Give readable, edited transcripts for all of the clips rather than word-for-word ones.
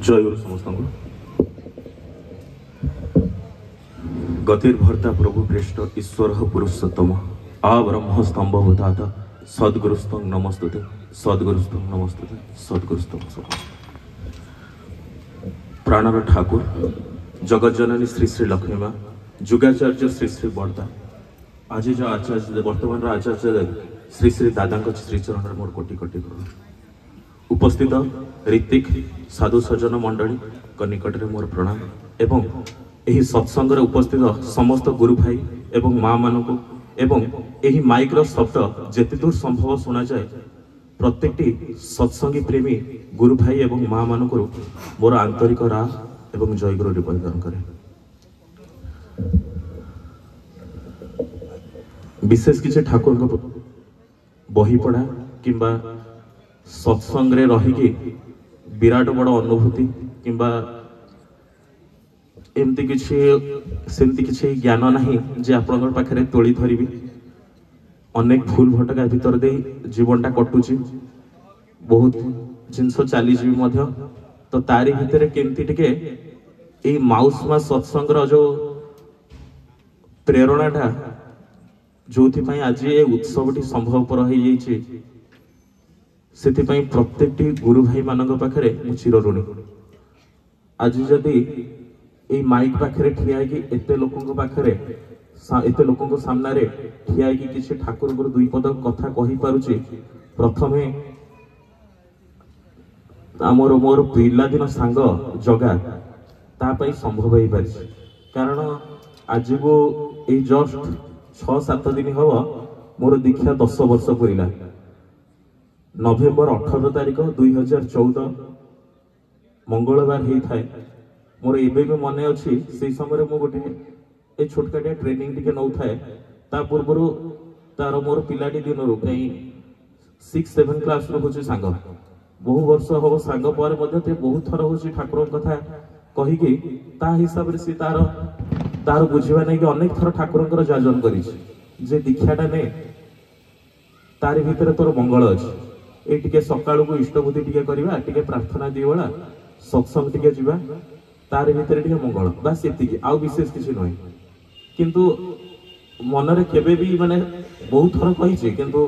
जय गुरु समस्त गतिर्भर्ता प्रभु कृष्ण ईश्वर पुरुषोत्तम आ ब्रह्म स्तंभ भूताता सद्गुरुस्तम नमस्तुते सद्गुरुस्तम नमस्तुते सद्गुरुस्तम प्राणर ठाकुर जगत जननी श्री श्री लक्ष्मी माँ जुगाचार्य श्री श्री बड़दा आज जो आचार्य वर्तमान आचार्य श्री श्री दादा श्रीचरण मोर कोटि कोटि उपस्थित ऋतिक साधु सज्जन मंडली को निकट में मोर प्रणाम एवं यही सत्संग उपस्थित समस्त गुरु भाई एवं माँ मान को एवं यही माइक रो शब्द जेते दूर संभव सुना जाए प्रत्येकटी सत्संगी प्रेमी गुरु भाई एवं माँ मान को मोर आंतरिक राह एवं जय गुरु निवेदन करे। विशेष किसी ठाकुर बही पढ़ा किंबा सत्संग रे रही विराट बड़ अनुभूति किंबा एमती किसी ज्ञान नहीं जे आपण पाखे तोली धरबी अनेक भूल भटका भीतर दे जीवनटा कटुची बहुत जिनस चली तो तारी भितर केमती टिके माउस मा सत्संग जो प्रेरणाटा जो आज ये उत्सवटी संभवपर हो प्रत्येक गुरु भाई मान पाखे मु चिर ऋणी। आज जदि ये माइक पाखे ठिया एते लोकों पाखे एते लोकों सामने ठिया किसी ठाकुर गुरु दुई पद कथा कही पारुची प्रथमे आमर मोर पिलादिन सांग जगा तापाई संभव हो पार कारण आज को ये जस्ट 6-7 दिन हम मोर दीक्षा 10 वर्ष पूरा नवेम्बर 18 तारिख 2014 मंगलवार होता है मोर एबे भी मन अच्छी से समय मु गोटे छोटकाटिया ट्रेनिंग टिके नौ थाए ता पूर्व तार मोर पिलाटी दिन रू कहीं 6-7 क्लास हूँ सांग बहु वर्ष हम सांग पर बहुत थर हूँ ठाकुर कथा कहीकि ता हिसाब से तार बुझा नहीं कि अनेक थर ठाकुर जाजन कर दीक्षाटा ने तारी भितर तोर मंगल अच्छे ये सका इष्टबुद्धि टिके करवा टिके प्रार्थना दी बेला सत्संग टिके जीवा तारी भितर टिके मंगल बास ये आउ विशेष किसी नुहे किंतु मनरे केबे भी माने बहुत थर कही किंतु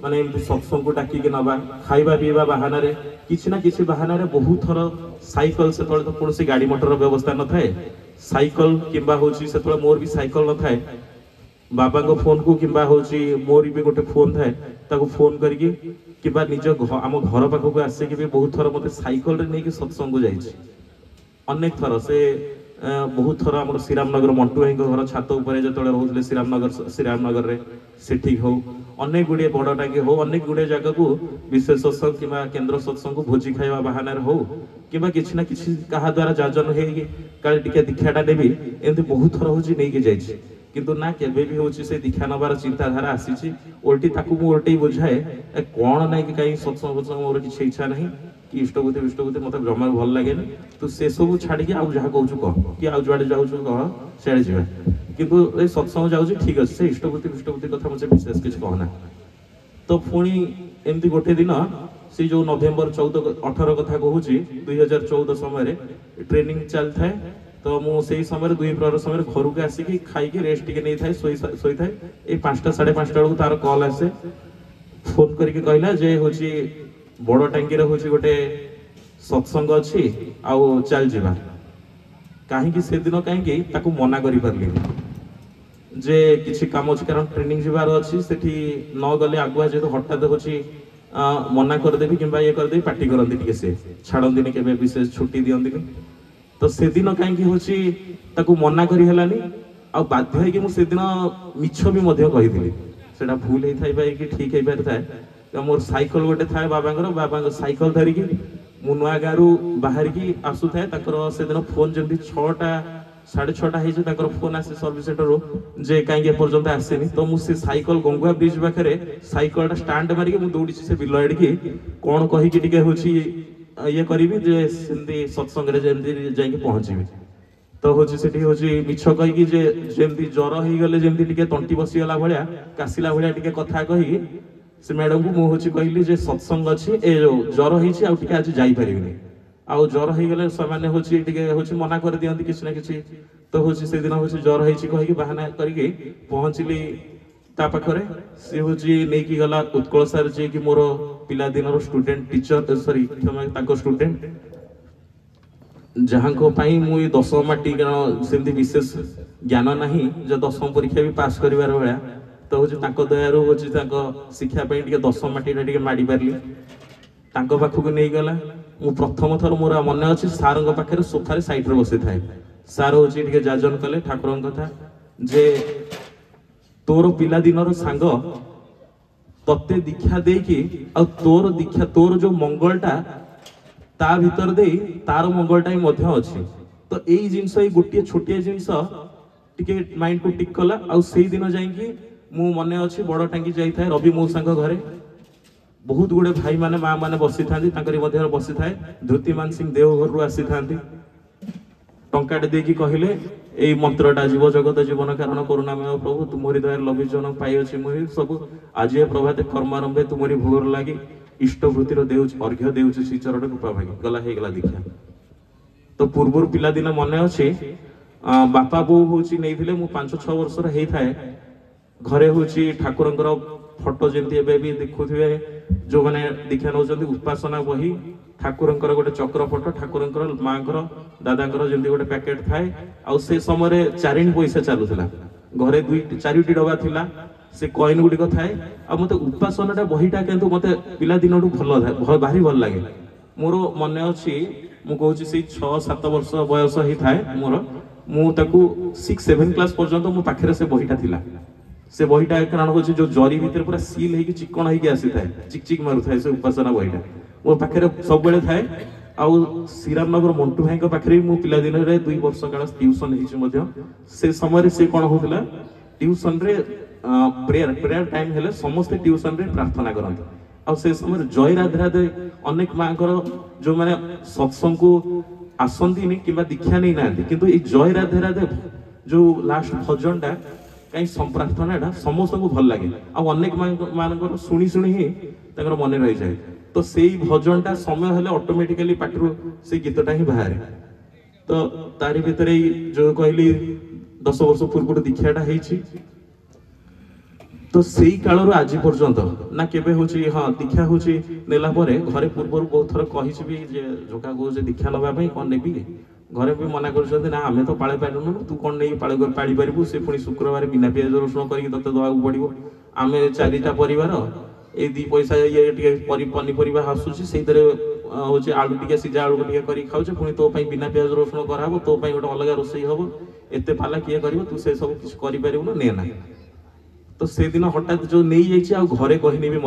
माने एमती सत्संग को डाकिके नवा खाइबा पीवा बाहाना रे किसी ना किसी बाहाना रे बहुत थर साइकल से तो कौन गाड़ी मोटर व्यवस्था न थाए साइकल किंबा होची से मोर भी साइकल न थाए बाबा को फोन को किंबा होची मोर भी गोटे फोन थाए ताको फोन करके किंबा निज आम घर पाखक आसिक भी बहुत थर मत साइकल रे नहीं सत्संग को जाइए अनेक थर से बहुत थर आम श्रीरामनगर मंटू भाई घर छात उपर जो रोते श्रीरामनगर रे सेठी हो अनेक गुड़े बड़ टांगी हो अनेक गुड़े जगह को विशेष सत्संग किंबा केंद्र सत्संग को भोजी खाଇବା बाहानार हो किंबा किसी ना किसी कहा द्वारा जाजन हो दीक्षाटा नेबी एमती बहुत थर हूँ नहीं जाइए किंतु ना केबे भी होची से दीक्षा नबार चिंताधारा आसी उल्टी ताकू मु उल्टी बुझाए कौन ना कि कहीं सत्संग सत्संग मोर किसी इच्छा नहीं कि इष्टबुद्धि मत जमा भल लगे तू से सब छाड़ी आउ जहाँ कहूँ कह कि आउ जुआड़े जाऊँ कह सियाड़े जा किंतु ये सत्संग जाऊँ ठीक अच्छे से इष्टबुद्धि कथा मुझे विशेष किसी कहना तो पुणी एमती गोटे दिन से जो नवेम्बर 18 कथा कहूँ 2014 समय ट्रेनिंग चल था तो मुझे समय 2 प्रहर समय घर को आसिक खाई रेस्ट टिके नहीं था शोई था ये 5-5:30 बेलू तार कॉल आसे फोन करके कहला जे हूँ बड़ टांगी हूँ गोटे सत्संग अच्छी आउ चल जावा कहीं से दिन कहीं मना कर पारे जे किसी काम अच्छी कारण ट्रेनिंग जीवार अच्छी से न गले आगुआ जेहतु हठात हूँ मना करदेवी कि ये करदेवी पार्टी करती से छाड़ती के विशेष छुट्टी दिखती तो से दिन कहीं हूँ मना करी आ बाध्य कि मुझे मिछ भी कही से भूल होता है कि ठीक है पारि था मोर साइकल गोटे थाए बाबा साइकल धरिकी मु नुआ गाँव बाहर की आसू थाए से दिन फोन जमी 6:30 फोन आसे सर्विस सेंटर जे कहीं एपर्तंत आसेनी तो मुझे साइकल गंगुआ ब्रिज पाखे साइकल स्टांड मारिकी मुझे दौड़ी से बिल आड़ की कौन कहीकि ये करी सत्संग जाकि पहुंची तो हूँ से मिछ कहीकि जमी ज्वर हो गले जमी तंटी बसीगला भाया कासिला भाया कथा कही से मैडम को मुझे कहली सत्संग अच्छी ए जो ज्वर होती आज जापर आउ ज्वर हो गले से हूँ मना कर दिखती किसी ना किसी तो हूँ से दिन हूँ ज्वर हो बाहाना करके पहुँचली ता पाखरे सी हूँ नहीं गला उत्कल सार जी कि मोर पिला दिन स्टूडेंट टीचर सॉरी क्षमा स्टूडेंट जहाँ मुझे दशम माटी सेमती विशेष ज्ञान ना जो दशम परीक्षा भी पास कर भाया तो हूँ दयारू हूँ शिक्षा दशम माटी माड़ी पार्ली पाखक नहीं गला मु प्रथम थर मोर मन अच्छी सार पाखे सोफार साइड बसी थाए सार हूँ जाजन कले ठाकुर कथा जे तोर पिला दिन सांग तत्ते दीक्षा देकी तोर दीक्षा तोर जो मंगलटा ता भीतर दे तार मंगलटा ही मध्य अच्छी तो यही जिनस गोटे छोटिया जिनस टिके माइंड को टिक कला आउ से दिन जाइए मु मन अच्छी बड़ टांगी जाए रवि मौसा घरे बहुत गुड़े भाई माने माँ माने बसी था बसी थाए धृतिमान सिंह देवघर रू आसी था टंकाटे देकी कहले यही मंत्रटा जीव जगत जीवन कारण करुणामय प्रभु तुमरी दयार लभी जन पाई मुहि सब आज प्रभाते कर्मारंभे तुमरी भोगर लगी इष्टवृत्तिर देउछ अर्घ्य देउछ श्री चरण कृपा भागी गला हे गला दीक्षा तो पूर्व पिला दिन मन अच्छे बापा बो हूँ नहीं मु 5-6 वर्षर होता है घरे हूँ ठाकुर फोटो जमी भी देखुए जो मैंने दीक्षा नौ उपासना बही ठाकुर गोटे चक्र फोटो ठाकुर माँ दादा जमी गोटे पैकेट थाए आउ से समय 4 पैसा चलूला घरे 4टी डबा थिला से कॉइन गुड़िक थाए आ मत उपासना बहीटा किंतु मत पिला दिन भल भारी भल लगे मोर मन अच्छी मुझे से 6-7 वर्ष बयस ही थाए मोर मुझे 6-7 क्लास पर्यंत मो पाखे से बहीटा थिला से बहीटा कारण हूँ जो जरी भितर पूरा सील होगी चिकण होगी आसी थाए चिक मारू थाए से उपासना बहीटा मो पाखे सब बेले थाए आउ श्रीराम नगर मंटू भाई पाखे मु पिला दिन में 2 वर्ष काल ट्यूशन से समय से कौन होता ट्यूशन रे प्रेयर टाइम हेले समस्ते ट्यूशन रे प्रार्थना करते आ से समय जय राधे राधे अनेक माँ जो मैंने सत्संग को आसती कि दीक्षा नहीं ना किंतु ये जय राधे राधे जो लास्ट भजनटा कहीं प्रार्थना समस्त को भल लगे अनेक मान शुणी शुणी ही मन रही जाए तो से भजनटा समय हेले ऑटोमेटिकली पाटरू से गीतटा ही बाहर तो तारी भीतर जो कहली 10 वर्ष पूर्व दीक्षाटा होती तो से काल आज पर्यंत ना केबे होची हाँ दीक्षा होची नेला परे घरे पूर्व बहुत थर कही भी जोका को दीक्षा लगा कौन नेबी घरे भी मना कर ना आमे तो पाले पारुनु तू कौन नहीं पाली पारू से पुणी शुक्रवार बिना पियाज रसुण करके तते दवाक पड़ो आमे 4टा परिवार ए 2 पैसा ये पनीपरिया आसूची से हूँ आलू टे सीझा आलू टे कर खाऊे पुणी तो बिना पियाज रसुण कराब तो गोटे अलग रोसई हम एत पाला किए कर तू से सब किसी करूँ ने ना तो से दिन हठात जो नहीं जाइए घरे कहनी भी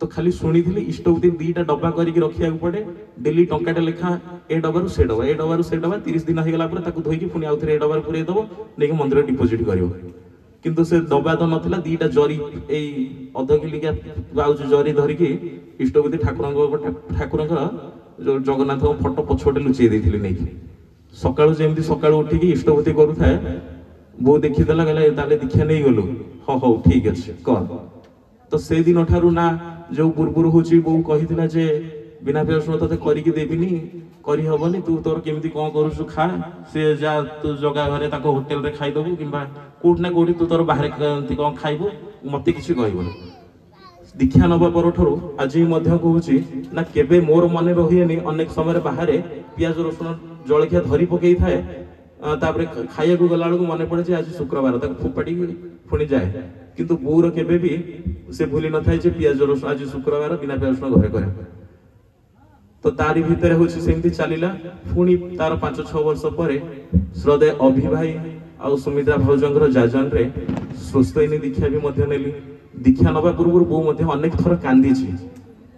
तो खाली शुणी इष्टवती 2टा डब्बा करके रखा पड़े डेली टंकाटे लेखा ए डबारू से डबा 30 दिन होगा धोईकी पुणी आउ थे ए डबार पूरे दब नहीं मंदिर डिपोजिट कर किंतु से डबा तो नाला 2टा जरी अध किलिका बाउज जरी धरिकी इष्टवती ठाकुर जो जगन्नाथ फोटो पछपटे लुचई देती नहीं सका जमी सका उठिकी इष्टवती करूए बो देखीदेला गला दीक्षा नहीं गलु हाँ हौ ठीक अच्छे कर तो से दिन ठारू ना जो पूर्व हूँ बो कही जे बिना पियाज ते करके देविनी करहबनी तू तोर केमती कौन करू खा से जा तू जगह घरे होटेल रे खाईदेबू कि कौटना कौटी तू तोर बाहर कौन खाइबू मत कि कहबू दीक्षा नवा पर आज कहूँ ना केबे मोर मन रही अनेक समय बाहर पियाज रसुण जलखिया धरी पकई थाए तापरे खाइया को गला बेलू मन पड़े आज शुक्रवार फोपाड़ी पुणी जाए किंतु बोर केबे भी से भूली न थाए पियाज रसुण आज शुक्रवार बिना पियाज रसुण घरे करे तो तारी भितर हूँ सेमती चलला पुणी तार 5-6 वर्ष पर श्रद्धेय अभि भाई आ सुमित्रा भाउजंकर जाजन रे स्वस्थनी दीक्षा भी नेली दीक्षा नवा पूर्व बो अनेक थर कांदी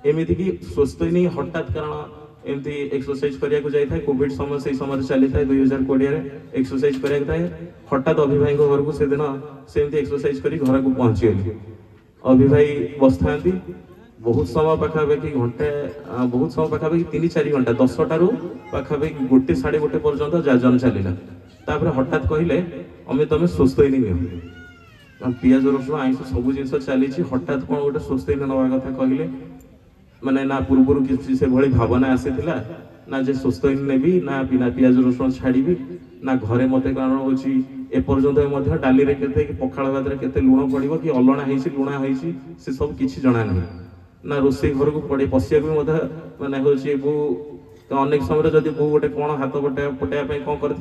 एमती कि स्वस्थनी हठात कारण एमती एक्सरसाइज करिया जाए कोविड समय से समय चली था 2020 एक्सरसाइज करिया थाए हठात अभि भाई घर को से दिन सेमती एक्सरसाइज करी घर को पहुंची गली अभि भाई बस था बहुत समय पाखापाखि घंटे बहुत समय पाखापाखि 3-4 घंटा 10टारू पाखापाखि 1-1:30 पर्यंत जाजन चलला तापर हठात कहले अमे तमे स्वस्थ ही नहीं पियाज रसुण आईस सब जिन चली हठात कौन गोटे स्वस्थ ही नवा कथा कहले माने ना पूर्व किसी से भली भावना आसी ना जे सुस्तेन नेबी ना बिना पियाज रसुण छाड़बी ना घरे मते कारण होची एपर्यंत डाली रे केते कि पखाड़ भात रे केते लुण पड़िबो कि अलणा हेसी लुणा हेसी से सब किछि जणा नहीं ना रोषे घर को पड़े पशिया भी माने होची बो अनेक समय जदि बो गोटे कौन हाथ गोटे पटाया कौन कर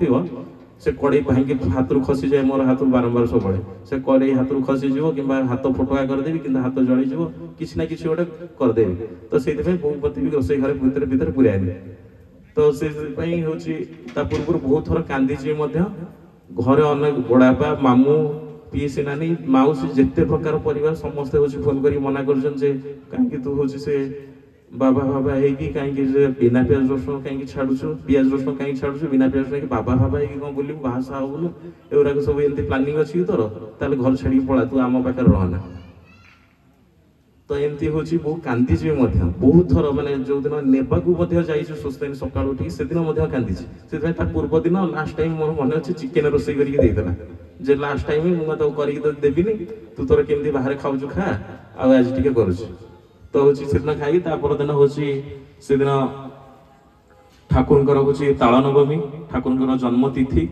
से कड़े भांगी हाथ रू खसी जाए मोर हाथ बारंबार सब से कड़े हाथ रू खसी जीव कि हाथ फटका करदेवी कि हाथ जली किसी ना किसी गोटे करदेवी तो से बो पति भी रोषे घर भितर भितर पुराएनि तो से पूर्व बहुत थर कांदीची घरे अनेक बड़ापा मामू पीसी नानी माउसी जिते प्रकार परिवार समस्ते होची फोन करी मना करछन जे काहे तू होची से बाबा बाबा हेकी काहे जे बिना प्याज रसुण काहे छाडुछु प्याज रसुण काहे छाडुछु बिना प्याज रसुण बाबा बाबा हेकी कोन बोली भाषा होबनु एउरा को सब एंती प्लानिंग अछि तोर ताले घर छाडी पळा तू आम पाकर रहना तो एमती होची बहु कांदी जे बहुत थर माने जो दिन नेबा को मध्ये जाइछु सुस्तेन सकाळ उठी से दिन मध्ये कांदीछि से ता पूर्व दिन लास्ट टाइम मोर मन अछि चिकन रोसई करिके देइतला जे लास्ट टाइम मु तो करिके तो देबिनी तू तोर केमदी बाहर खाउछु खा आ आज टिके करूछु तो होची सेदिन खाई ता पर दिन होची सेदिन ठाकुरଙ୍କର होची ताळनवमी ठाकुरଙ୍କର जन्म तिथि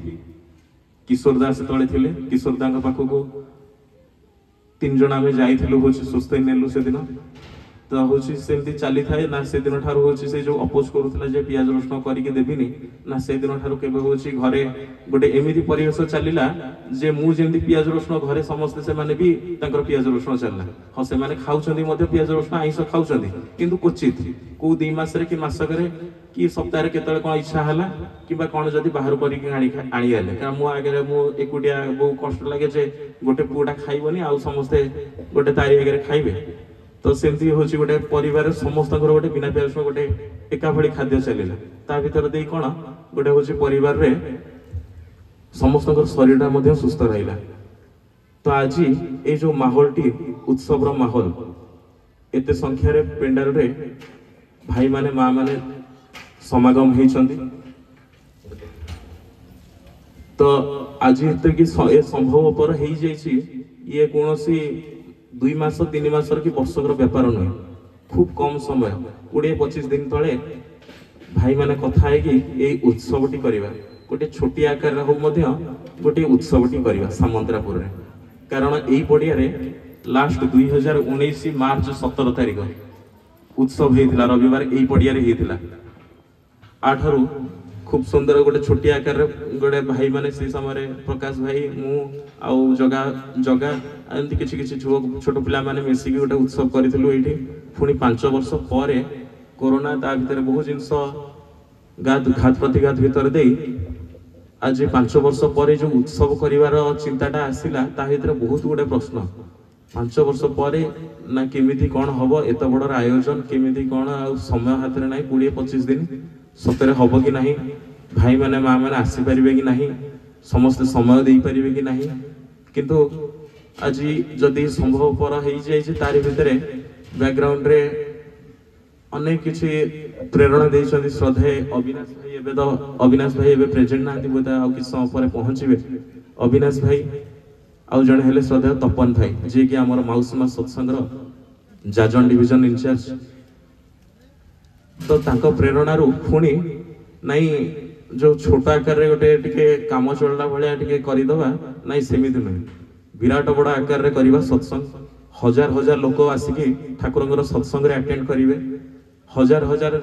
किशोर दास तळे थिले किशोर दांग पाखको 3 जण आमे जाइथिलु होची सुस्ते नेलु से दिन तो होची सेमती चली थाए ना से दिन ठार होची से जो अपोज करूथला जे पियाज रसुण करिके देबिनी ना से दिन ठार केबे होची घरे गोटे एमिति परिवेश चलिला जे मु जेमती पियाज रसुण घरे समस्त से माने भी तांकर पियाज रसुण चलला ह से माने खाउछंदी मध्ये पियाज रसुण आइस खाउछंदी किंतु क्वचित को 2 मास रे कि मासकरे कि सप्ताह रे केतले कोन इच्छा हला किबा कोन जदी बाहर करिके आनी आले कारण मु आगे मु एकुटिया बहु कष्ट लागे जे गोटे पुडा खाइबनी आ समस्त गोटे तारी आगे खाइबे तो सेमती होची गोटे परिवार समस्त गोटे बिना प्याज रसुण गोटे एका भली खाद्य चलिला ता भीतर देई कोन गोटे होची परिवार रे समस्त शरीरटा मध्ये सुस्थ रहिला तो आज ए जो माहौलटी उत्सव रो माहौल एते संख्या रे पेंडाल रे भाई माने मां माने समागम हेइछंती तो आज एते कि संभव पर हेइ जाइछि ये कोनोसी 2 मास 3 मास की वर्षकर व्यापार नुहे खूब कम समय 20-25 दिन तले भाई माने कथा है कि ये उत्सवटी करवा गोटे छोटी आकार हो गोटे उत्सवटी करवा सामंतरापुर रे कारण यही पड़िया रे लास्ट 2019 मार्च 17 तारिख उत्सव होता रविवार यही पड़िया रे होता आठरू खूब सुंदर गोटे छोटी आकार गोटे भाई माने से समय प्रकाश भाई मु आउ जगा जगा एमती किछि किछि छोट पिला माने मिसिकी गोटे उत्सव करिथिलु एठी पुनी 5 वर्ष परे कोरोना ता भीतर बहु जिंस घात प्रतिघात भीतर देई आज 5 वर्ष परे जो उत्सव करिवार चिंताटा आसिला ता भीतर बहुत गोटे प्रश्न 5 वर्ष परे ना केमिति कोन हबो एत बडर आयोजन केमिति कोन समय हाथ रे नाही 20-25 दिन सतरे हबो कि नहीं भाई माने मां माने आसी परिबे कि नहीं समस्त समय देई परिबे कि नहीं किंतु आज जदि संभव पर हेइ जाय जे तारि भितरे बैकग्राउंड रे अनेक किछि प्रेरणा देइछन्ति श्रद्धे अविनाश भाई एबे तो अविनाश भाई एबे प्रेजेंट नांती बोता आ किछ समय पर पहुंचीबे अविनाश भाई आ जण हेले श्रद्धे तपन भाई जे कि हमर माउसमा सत्संग रो जाजन डिवीजन इंचार्ज तो तांको प्रेरणा रू पुणी नहीं जो छोटा आकार रे गोटे टिके काम चलला भलिया टिके करि दबा नहीं सेमिति नहीं विराट बड़ा आकार रे करिबा सत्संग हजार हजार लोक आसिकी ठाकुरंगर सत्संग रे अटेंड करिवे हजार हजार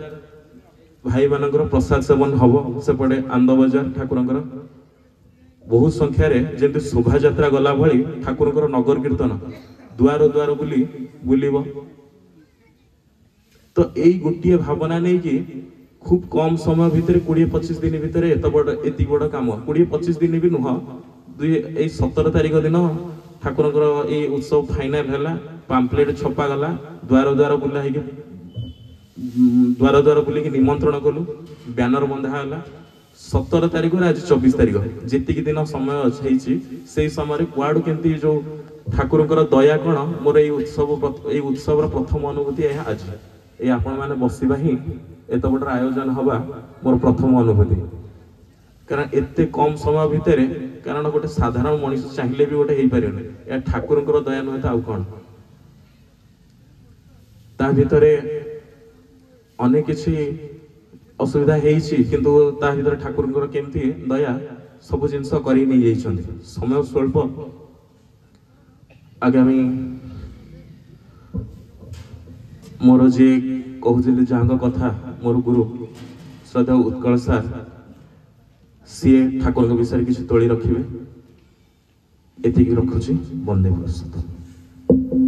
भाई मानकर प्रसाद सेवन हबो से पड़े आंद बाजार ठाकुरंगर बहुत संख्या रे जेंति शोभा यात्रा गला भली ठाकुरंगर नगर कीर्तन द्वार द्वार बुली बुलिबो तो यही गोटे भावना नहीं कि खूब कम समय भितर 20-25 दिन भितर एति बड़ काम 20-25 दिन भी नुह 17 तारिख दिन ठाकुर ये उत्सव फाइनाल है पाम्पलेट छपा गला द्वार द्वार बुला द्वार द्वार बुलिक निमंत्रण कलु बैनर बंधा है 17 तारिख आज 24 तारिख जी दिन समय से समय कुआड़ केमती जो ठाकुर दया कण मोर ये उत्सव प्रथम अनुभूति है आज ये आपण माने बसिबा ही एत बड़ आयोजन हवा मोर प्रथम अनुभूति कारण एते कम समय भितर कारण गोटे साधारण मनीष चाहिए भी गोटे पारे या ठाकुर दया नुहे तो आउ कौन ता भितर अनेक किछि असुविधा किंतु ता भीतर ठाकुर केमती दया सब जिनस कर समय स्वल्प आगामी मोर जी कहते जहाँ कथा मोर गुरु श्रद्धा उत्कल सार सी ठाकुर विषय किसी तोली रखिए एति रखुची। वंदे मातरम।